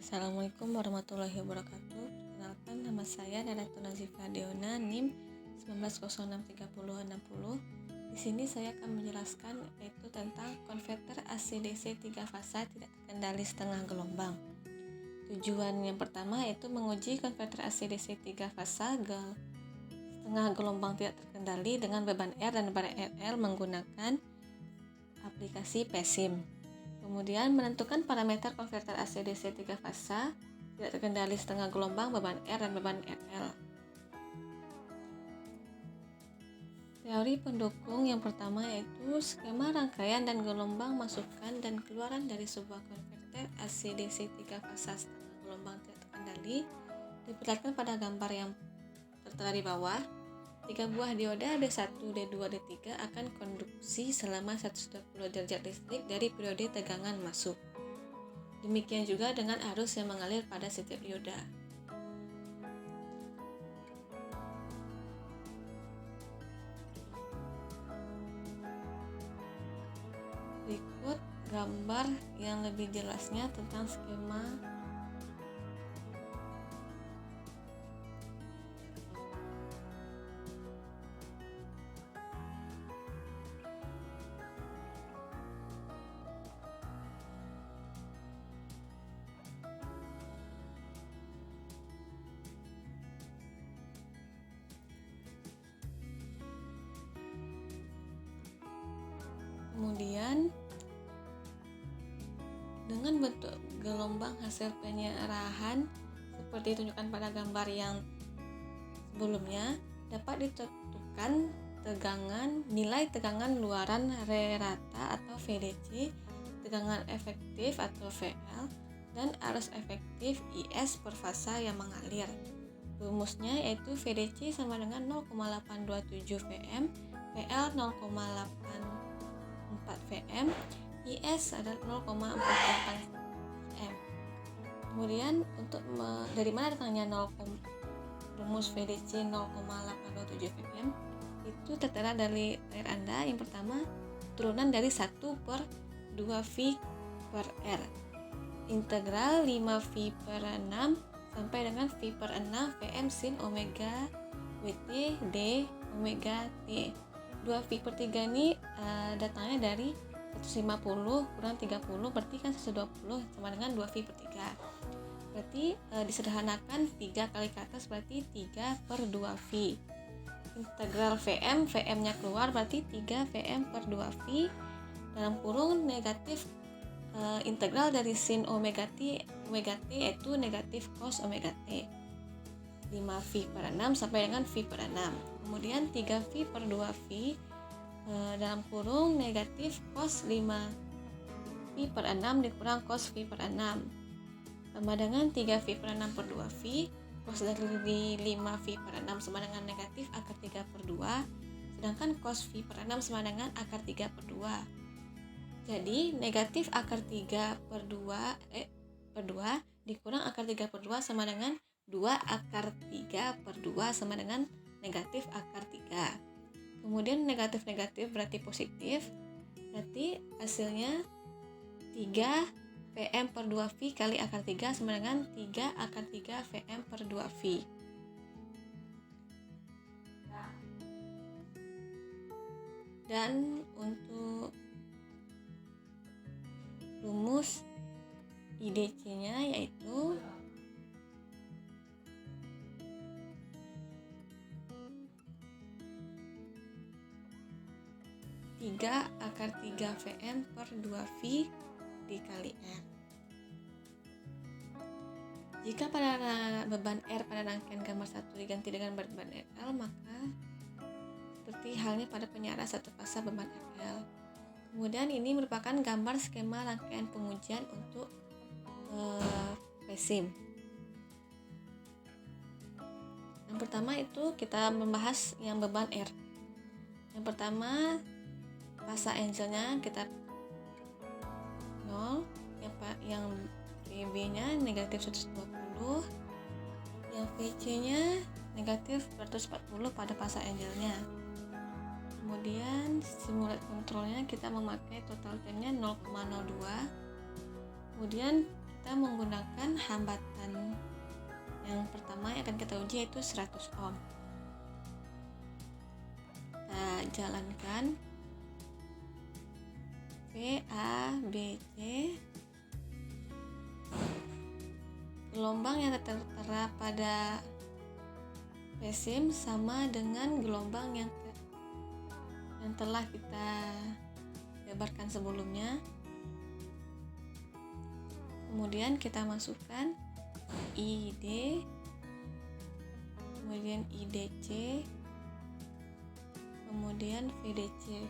Assalamualaikum warahmatullahi wabarakatuh. Perkenalkan, nama saya Nadatul Nazifa Deona, NIM 19063060. Di sini saya akan menjelaskan yaitu tentang konverter AC/DC 3 fasa tidak terkendali setengah gelombang. Tujuan yang pertama yaitu menguji konverter AC/DC 3 fasa setengah gelombang tidak terkendali dengan beban R dan beban RL menggunakan aplikasi PESIM. Kemudian menentukan parameter konverter AC/DC 3 fasa tidak terkendali setengah gelombang, beban R dan beban RL. Teori pendukung yang pertama yaitu skema rangkaian dan gelombang masukan dan keluaran dari sebuah konverter AC/DC 3 fasa setengah gelombang tidak terkendali diperlihatkan pada gambar yang tertera di bawah. 3 buah dioda D1, D2, D3 akan konduksi selama 120 derajat listrik dari periode tegangan masuk. Demikian juga dengan arus yang mengalir pada setiap dioda. Berikut gambar yang lebih jelasnya tentang skema Kemudian dengan bentuk gelombang hasil penyerahan seperti ditunjukkan pada gambar yang sebelumnya dapat ditentukan nilai tegangan luaran rata atau VDC, tegangan efektif atau VL, dan arus efektif IS per fasa yang mengalir. Rumusnya yaitu VDC sama dengan 0,827 Vm, VL 0,84 Vm, IS adalah 0,48 Vm. Kemudian dari mana datangnya rumus VDC 0,827 Vm? Itu tertera dari layar Anda. Yang pertama, turunan dari 1 per 2 V per R, integral 5 V per 6 sampai dengan V per 6 Vm sin omega Wt d omega T. 2 V per 3 ini datangnya dari 150 kurang 30 berarti kan 120 sama dengan 2 V per 3. Berarti disederhanakan 3 kali ke atas berarti 3 per 2 V. Integral Vm nya keluar berarti 3 Vm per 2 V dalam kurung negatif integral dari sin omega T yaitu negatif cos omega T. 5 V per 6 sampai dengan V per 6. Kemudian 3 V per 2 V dalam kurung negatif cos 5 V per 6 dikurang cos V per 6 sama dengan 3 V per 6 per 2 V. Cos dari 5 V per 6 sama dengan negatif akar 3 per 2, sedangkan cos V per 6 sama dengan akar 3 per 2. Jadi negatif akar 3 per 2 dikurang akar 3 per 2 sama dengan 2 akar 3 per 2 sama dengan negatif akar 3. Kemudian negatif-negatif berarti positif, berarti hasilnya 3 Vm per 2 V kali akar 3 sama dengan 3 akar 3 Vm per 2 V. Dan untuk rumus IDC-nya yaitu tiga akar 3 Vm per 2 V dikali R. Jika pada beban R pada rangkaian gambar 1 diganti dengan beban RL, maka seperti halnya pada penyara satu fasa beban RL. Kemudian ini merupakan gambar skema rangkaian pengujian untuk PESIM. Yang pertama itu kita membahas yang beban R. Yang pertama fasa angelnya kita 0, yang VB-nya negatif 120, yang VC-nya negatif 140 pada fasa angelnya. Kemudian simulate kontrolnya kita memakai total time-nya 0,02. Kemudian kita menggunakan hambatan yang pertama yang akan kita uji, yaitu 100 ohm. Kita jalankan V, A, B, C. Gelombang yang tertera pada pesim sama dengan gelombang yang telah kita gambarkan sebelumnya. Kemudian kita masukkan ID, kemudian IDC, kemudian VDC.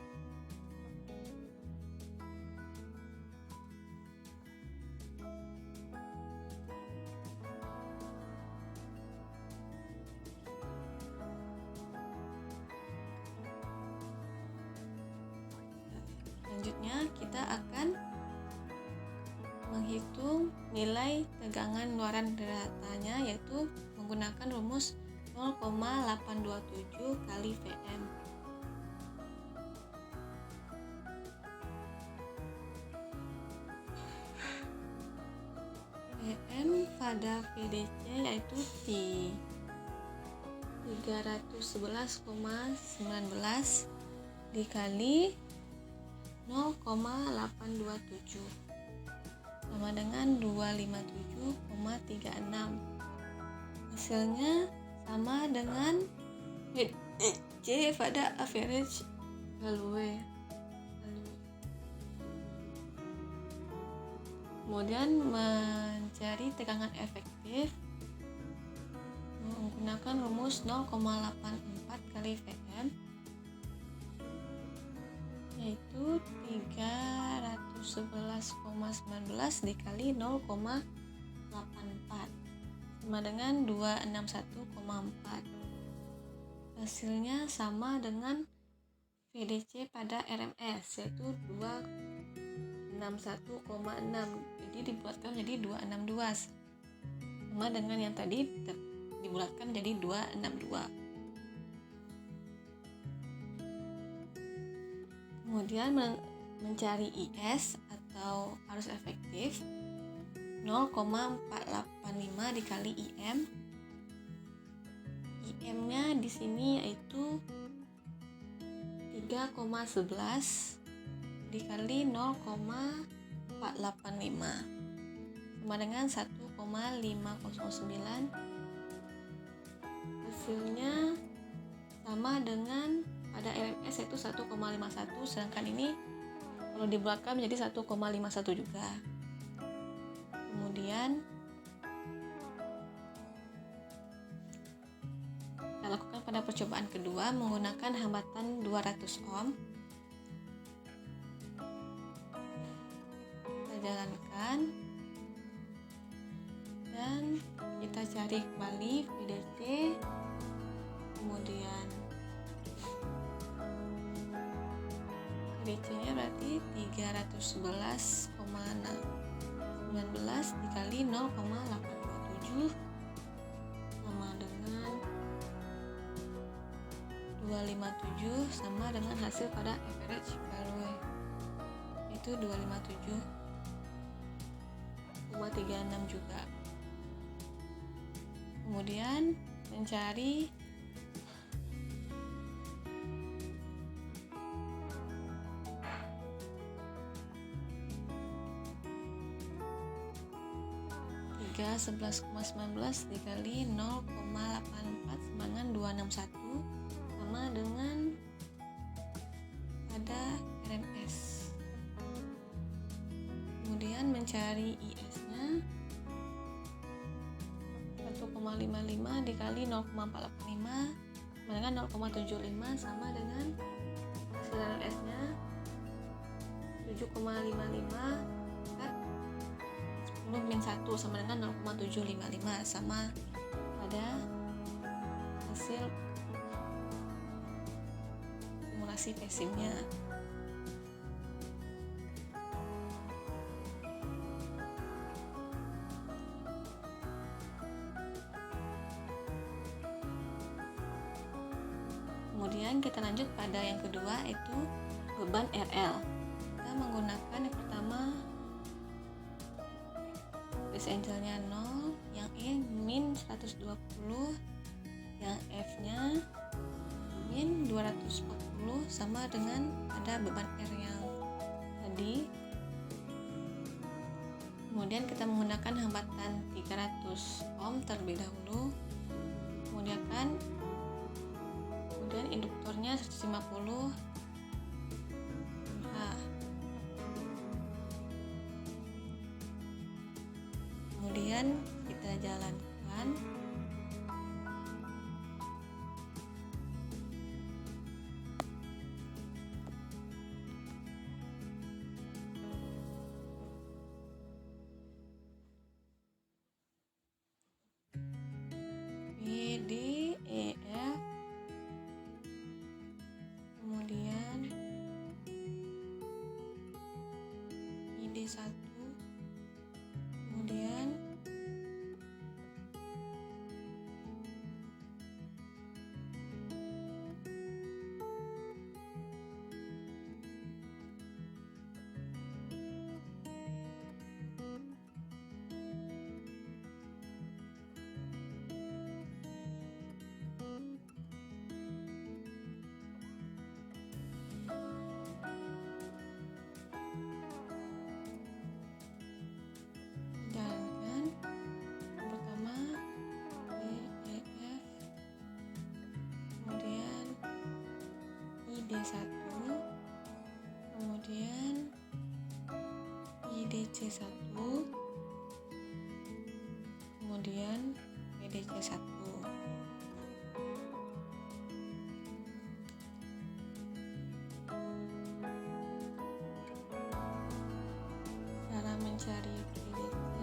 Selanjutnya kita akan menghitung nilai tegangan luaran datanya, yaitu menggunakan rumus 0,827 kali Vm. Vm pada VDC yaitu di 311,19 dikali 0,827 sama dengan 257,36. Hasilnya sama dengan C pada average value. Kemudian mencari tegangan efektif menggunakan rumus 0,84 kali Vm, yaitu 311,19 dikali 0,84 sama dengan 261,4. Hasilnya sama dengan VDC pada RMS, yaitu 261,6. Jadi dibulatkan menjadi 262 sama dengan yang tadi dibulatkan menjadi 262. Kemudian mencari IS atau arus efektif 0,485 dikali IM. IM-nya di sini yaitu 3,11 dikali 0,485 sama dengan 1,509. Hasilnya sama dengan pada RMS yaitu 1,51, sedangkan ini kalau dibulatkan menjadi 1,51 juga. Kemudian kita lakukan pada percobaan kedua menggunakan hambatan 200 ohm. Kita jalankan dan kita cari kembali VDC, kemudian VDC-nya berarti 311,19 dikali 0,827 sama dengan 257 sama dengan hasil pada average value itu 257,36 juga. Kemudian mencari Tiga 11,19 dikali 0,84 sama dengan 261 sama dengan pada RMS. Kemudian mencari IS-nya 1,55 dikali 0,485 sama dengan 0,75 sama dengan hasil RMS-nya 7,55 10-1 sama dengan 0,755 sama pada hasil simulasi pesimnya. Kemudian kita lanjut pada yang kedua, yaitu beban RL. Kita menggunakan yang pertama phase angle-nya 0, yang E min 120, yang F-nya min 240, sama dengan pada beban R yang tadi. Kemudian kita menggunakan hambatan 300 ohm terlebih dahulu. Kemudian induktornya 150. Kemudian kita jalankan. B, D, E, F, kemudian ID1, kemudian jalankan. Yang pertama B, E, F, kemudian ID1, kemudian IDC1, kemudian PDC1. Cara mencari PDC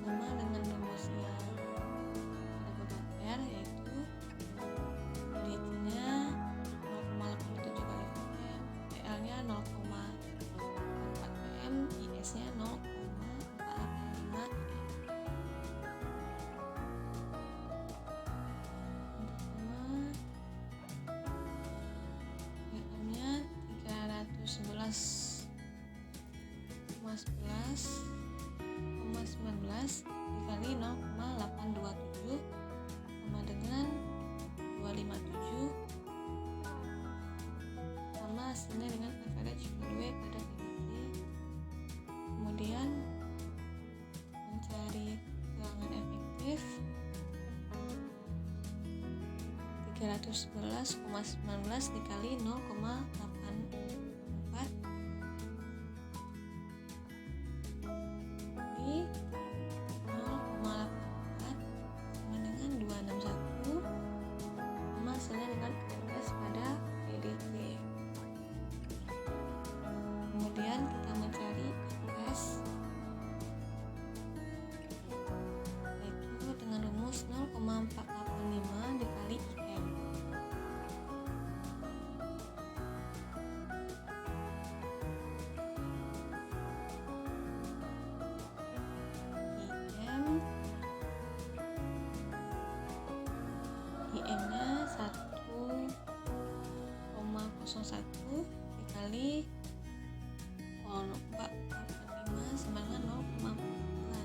sama dengan rumusnya pada beban R, yaitu PDC-nya 0,87 kali Vm, PL-nya 0,4 Vm, IS-nya 0,485 Vm. Vm-nya 311,19 dikali 0,827 sama dengan 257, sama hasilnya dengan average value pada PDC. Kemudian mencari tegangan efektif 311,19 dikali 0,84 di 0,84 sama dengan 261, sama hasilnya dengan RS pada PDC. Kemudian kita mencari RS, yaitu dengan rumus 0,485 dikali IM. IM-nya 1,01 dikali 0,485 sama dengan 0,4.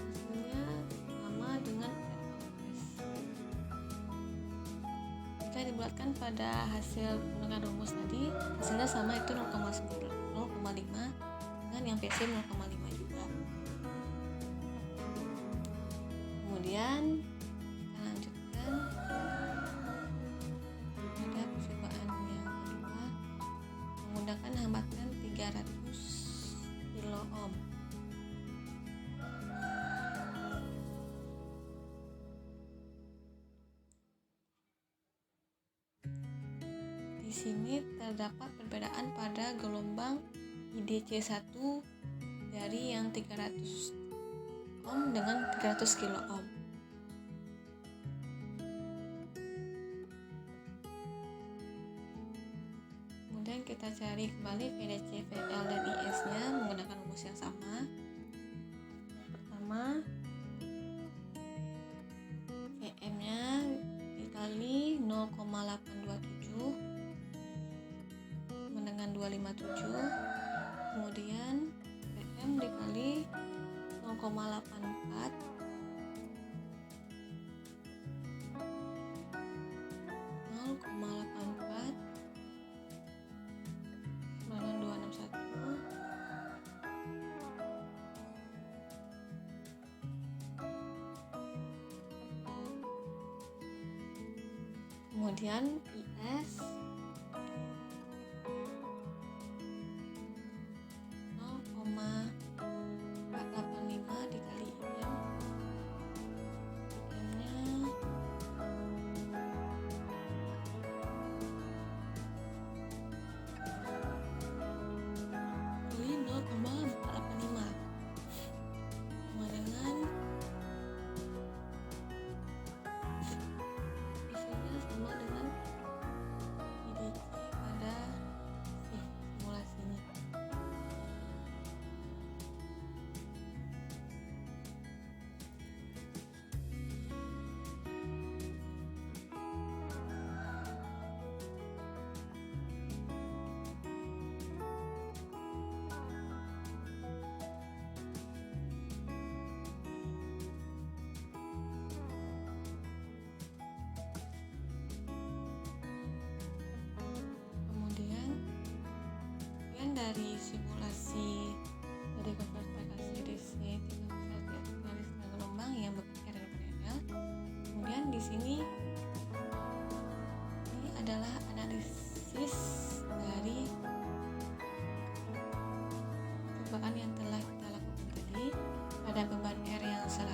Hasilnya sama dengan RS. Jika dibulatkan pada hasil menggunakan rumus tadi, hasilnya sama, itu 0,5 dengan yang PC 0,5 juga. Kemudian kita lanjutkan pada percobaan yang kedua menggunakan hambatan 300 kilo ohm. Di sini terdapat perbedaan pada gelombang IDC1 dari yang 300 ohm dengan 300 kilo ohm. Kemudian kita cari kembali VDC, VL, dan IS-nya menggunakan rumus yang sama. Pertama, VM-nya dikali 0,827 sama dengan 257, kemudian IM dikali 0,84 sama dengan 261. Kemudian IS 0,485 dikali IM. IM-nya kali 0,485 sama dengan isinya sama dengan IDC pada simulasinya. Kemudian dari simulasi dari konversi DC 3 garis gelombang yang bekerja dari PNL. Kemudian di sini ini adalah analisis dari tebakan yang telah kita lakukan tadi pada beban R yang 100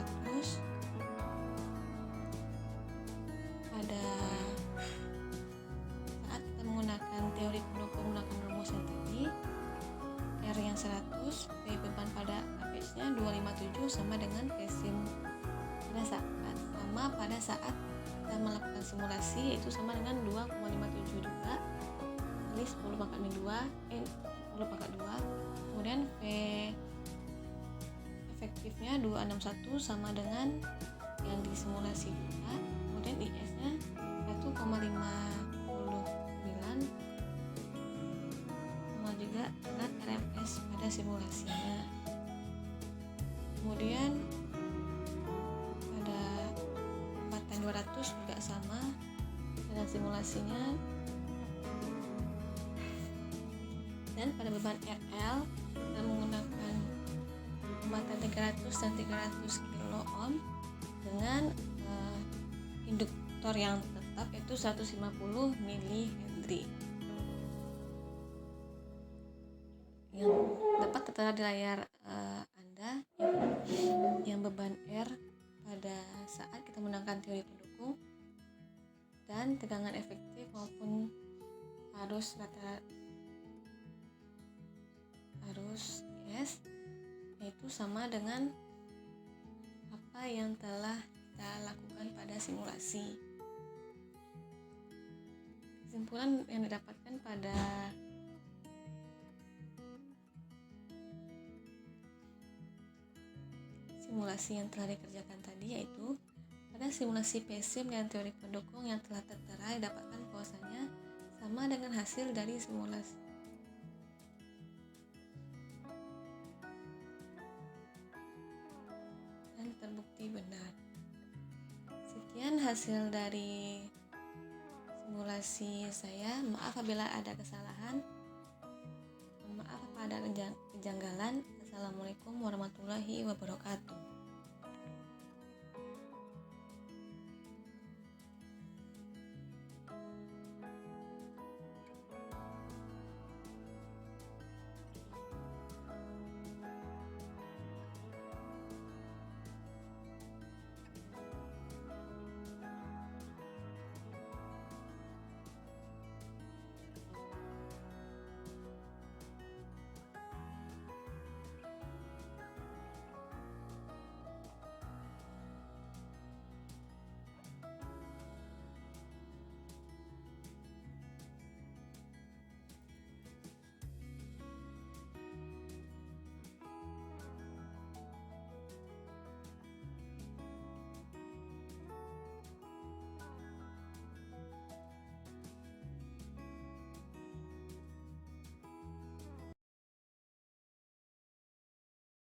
pada saat kita menggunakan teori pendukung menggunakan rumus yang tadi. R yang 100, P beban pada average-nya 257 sama dengan P-sim pada saat kita melakukan simulasi, yaitu sama dengan 2,572 kali 10 pangkat 2. Kemudian P efektifnya 261 sama dengan yang disimulasi juga. Kemudian IS-nya 1,59 sama juga dengan RMS pada simulasinya. Kemudian pada tempatan 200 juga sama dengan simulasinya. Dan pada beban RL kita menggunakan tempatan 300 dan 300 kilo ohm dengan induktor yang tetap yaitu 150 mH yang dapat tertera di layar Anda yang beban R pada saat kita menggunakan teori pendukung dan tegangan efektif maupun arus IS yaitu sama dengan apa yang telah kita lakukan pada simulasi. Kesimpulan yang didapatkan pada simulasi yang telah dikerjakan tadi yaitu pada simulasi P-sim dan teori pendukung yang telah tertera didapatkan bahwasanya sama dengan hasil dari simulasi dan terbukti benar. Sekian hasil dari simulasi saya. Maaf apabila ada kesalahan, maaf apabila ada kejanggalan. Assalamualaikum warahmatullahi wabarakatuh.